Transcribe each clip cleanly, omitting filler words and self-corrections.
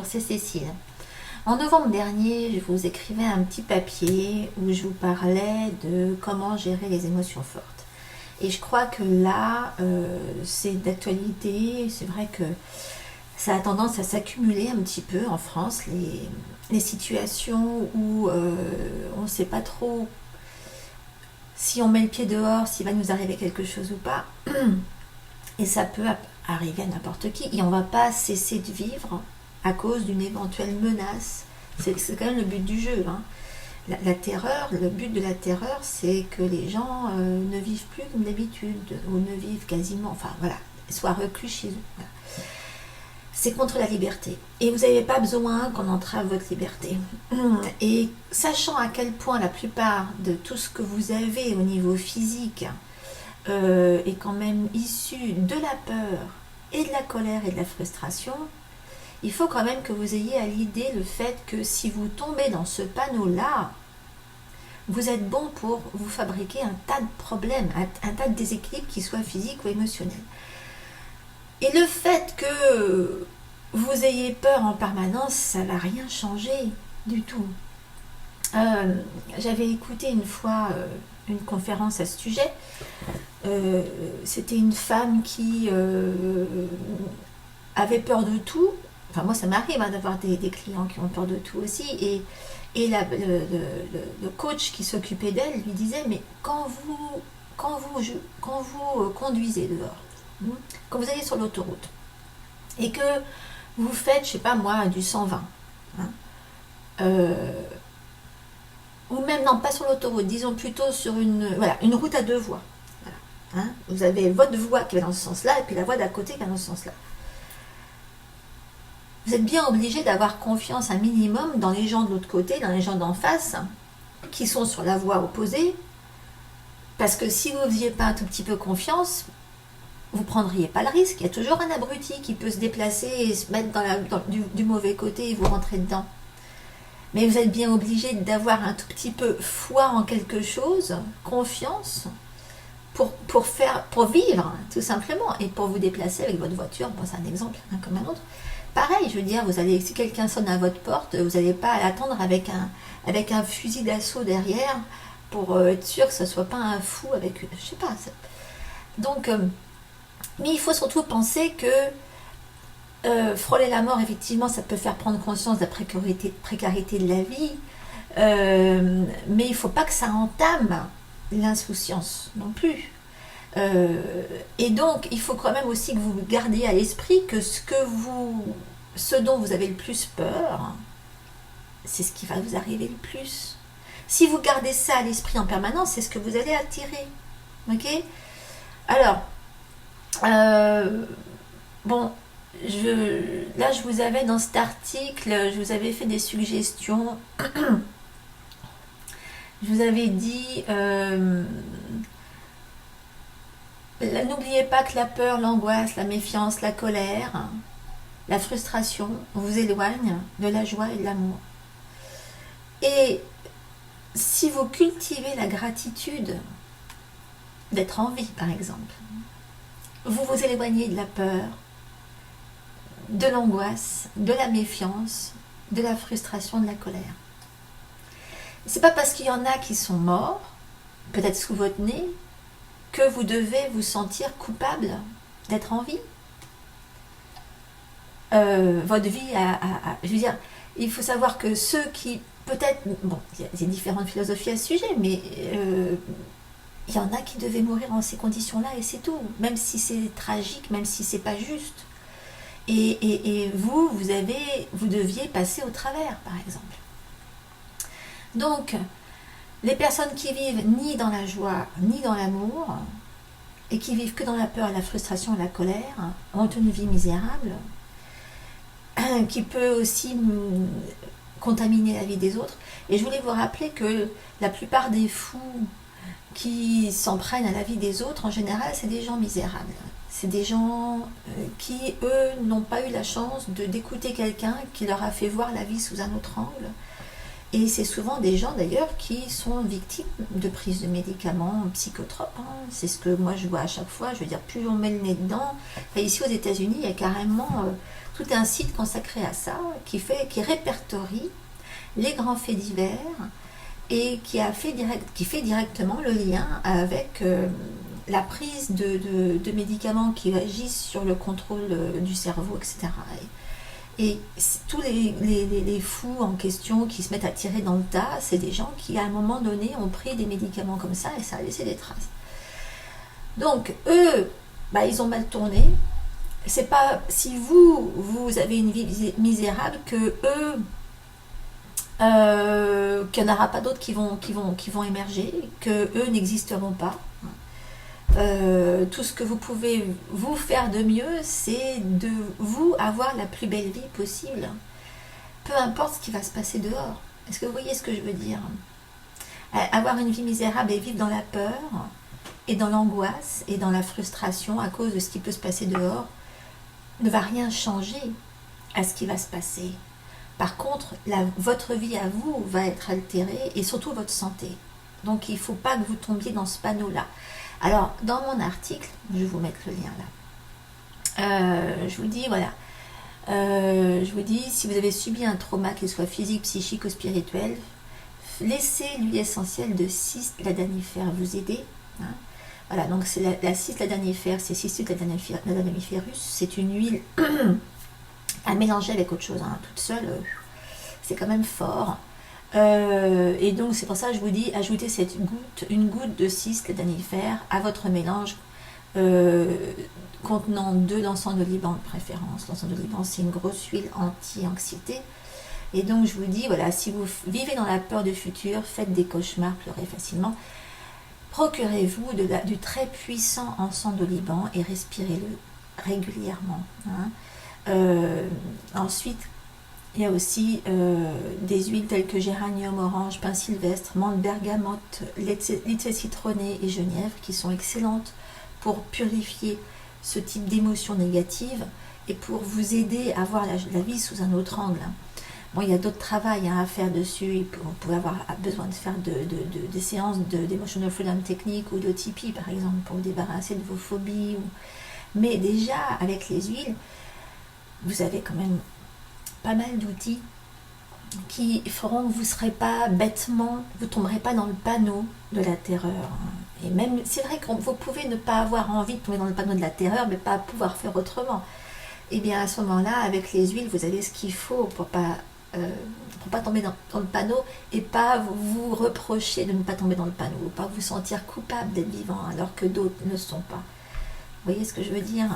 C'est Cécile. En novembre dernier, je vous écrivais un petit papier où je vous parlais de comment gérer les émotions fortes. Et je crois que là, c'est d'actualité. C'est vrai que ça a tendance à s'accumuler un petit peu en France, les situations où on ne sait pas trop si on met le pied dehors, s'il va nous arriver quelque chose ou pas. Et ça peut arriver à n'importe qui. Et on ne va pas cesser de vivre à cause d'une éventuelle menace. C'est quand même le but du jeu. Hein. La terreur, le but de la terreur, c'est que les gens ne vivent plus comme d'habitude, ou ne vivent quasiment, enfin voilà, soient reclus chez eux. Voilà. C'est contre la liberté. Et vous n'avez pas besoin qu'on entrave votre liberté. Et sachant à quel point la plupart de tout ce que vous avez au niveau physique est quand même issu de la peur et de la colère et de la frustration, il faut quand même que vous ayez à l'idée le fait que si vous tombez dans ce panneau-là, vous êtes bon pour vous fabriquer un tas de problèmes, un tas de déséquilibres, qui soient physiques ou émotionnels. Et le fait que vous ayez peur en permanence, ça ne va rien changer du tout. J'avais écouté une fois une conférence à ce sujet. C'était une femme qui avait peur de tout. Enfin, moi, ça m'arrive d'avoir des clients qui ont peur de tout aussi. Et le coach qui s'occupait d'elle lui disait, mais quand vous conduisez dehors, quand vous allez sur l'autoroute, et que vous faites, je sais pas moi, du 120, ou même, non, pas sur l'autoroute, disons plutôt sur une route à deux voies. Voilà, vous avez votre voie qui va dans ce sens-là, et puis la voie d'à côté qui va dans ce sens-là. Vous êtes bien obligé d'avoir confiance un minimum dans les gens de l'autre côté, dans les gens d'en face, qui sont sur la voie opposée, parce que si vous ne faisiez pas un tout petit peu confiance, vous ne prendriez pas le risque. Il y a toujours un abruti qui peut se déplacer et se mettre du mauvais côté et vous rentrer dedans. Mais vous êtes bien obligé d'avoir un tout petit peu foi en quelque chose, confiance, pour vivre, tout simplement, et pour vous déplacer avec votre voiture. Bon, c'est un exemple comme un autre. Pareil, je veux dire, si quelqu'un sonne à votre porte, vous n'allez pas l'attendre avec un fusil d'assaut derrière pour être sûr que ce ne soit pas un fou avec une... Je sais pas. Donc, mais il faut surtout penser que frôler la mort, effectivement, ça peut faire prendre conscience de la précarité de la vie, mais il ne faut pas que ça entame l'insouciance non plus. Et donc, il faut quand même aussi que vous gardiez à l'esprit que ce dont vous avez le plus peur, c'est ce qui va vous arriver le plus. Si vous gardez ça à l'esprit en permanence, c'est ce que vous allez attirer. Ok ? Alors, bon, là, je vous avais dans cet article, je vous avais fait des suggestions. Je vous avais dit... n'oubliez pas que la peur, l'angoisse, la méfiance, la colère, la frustration vous éloignent de la joie et de l'amour. Et si vous cultivez la gratitude d'être en vie, par exemple, vous vous éloignez de la peur, de l'angoisse, de la méfiance, de la frustration, de la colère. C'est pas parce qu'il y en a qui sont morts, peut-être sous votre nez, que vous devez vous sentir coupable d'être en vie. Votre vie je veux dire, il faut savoir que ceux qui, peut-être, bon, il y a différentes philosophies à ce sujet, mais il y en a qui devaient mourir dans ces conditions-là et c'est tout, même si c'est tragique, même si c'est pas juste. Et vous deviez passer au travers, par exemple. Donc, les personnes qui vivent ni dans la joie, ni dans l'amour, et qui vivent que dans la peur, la frustration et la colère, ont une vie misérable, qui peut aussi contaminer la vie des autres. Et je voulais vous rappeler que la plupart des fous qui s'en prennent à la vie des autres, en général, c'est des gens misérables. C'est des gens qui, eux, n'ont pas eu la chance d'écouter quelqu'un qui leur a fait voir la vie sous un autre angle. Et c'est souvent des gens d'ailleurs qui sont victimes de prise de médicaments psychotropes. C'est ce que moi je vois à chaque fois. Je veux dire, plus on met le nez dedans. Ici aux États-Unis, il y a carrément tout un site consacré à ça, qui répertorie les grands faits divers et qui fait directement le lien avec la prise de médicaments qui agissent sur le contrôle du cerveau, etc. Et tous les fous en question qui se mettent à tirer dans le tas, c'est des gens qui, à un moment donné, ont pris des médicaments comme ça et ça a laissé des traces. Donc, eux, ils ont mal tourné. C'est pas si vous avez une vie misérable que eux, qu'il n'y en aura pas d'autres qui vont émerger, que eux n'existeront pas. Tout ce que vous pouvez vous faire de mieux, c'est de vous avoir la plus belle vie possible. Peu importe ce qui va se passer dehors. Est-ce que vous voyez ce que je veux dire? Avoir une vie misérable et vivre dans la peur, et dans l'angoisse, et dans la frustration à cause de ce qui peut se passer dehors, ne va rien changer à ce qui va se passer. Par contre, votre vie à vous va être altérée, et surtout votre santé. Donc il ne faut pas que vous tombiez dans ce panneau-là. Alors, dans mon article, je vais vous mettre le lien là. Je vous dis, voilà. Je vous dis, si vous avez subi un trauma, qu'il soit physique, psychique ou spirituel, laissez l'huile essentielle de cisladanifer vous aider. Hein. Voilà, donc c'est la cisladanifer, c'est cisladaniferus. C'est une huile à mélanger avec autre chose. Hein. Toute seule, c'est quand même fort. Et donc c'est pour ça que je vous dis, ajoutez une goutte de cisladanifer à votre mélange contenant 2 l'encens de Liban de préférence. L'encens de Liban, c'est une grosse huile anti-anxiété. Et donc je vous dis, voilà, si vous vivez dans la peur du futur, faites des cauchemars, pleurez facilement, procurez-vous du très puissant encens de Liban et respirez-le régulièrement. Hein. Ensuite, il y a aussi des huiles telles que géranium, orange, pin sylvestre, menthe, bergamote, lycée citronné et genièvre qui sont excellentes pour purifier ce type d'émotions négatives et pour vous aider à voir la vie sous un autre angle. Bon, il y a d'autres travails à faire dessus. Vous pouvez avoir besoin de faire des séances d'emotional freedom technique ou d'OTP par exemple pour vous débarrasser de vos phobies. Mais déjà, avec les huiles, vous avez quand même pas mal d'outils qui feront que vous ne serez pas bêtement, vous ne tomberez pas dans le panneau de la terreur. Et même, c'est vrai que vous pouvez ne pas avoir envie de tomber dans le panneau de la terreur, mais pas pouvoir faire autrement. Et bien à ce moment-là, avec les huiles, vous avez ce qu'il faut pour pas tomber dans le panneau et pas vous reprocher de ne pas tomber dans le panneau, ou pas vous sentir coupable d'être vivant alors que d'autres ne sont pas. Vous voyez ce que je veux dire?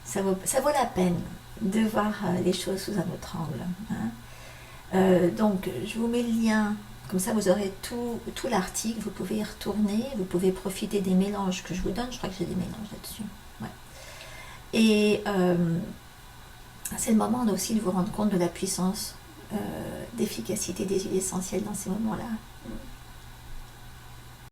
Ça vaut la peine de voir les choses sous un autre angle. Hein. Donc, je vous mets le lien, comme ça vous aurez tout l'article, vous pouvez y retourner, vous pouvez profiter des mélanges que je vous donne, je crois que j'ai des mélanges là-dessus. Ouais. Et c'est le moment aussi de vous rendre compte de la puissance, d'efficacité des huiles essentielles dans ces moments-là.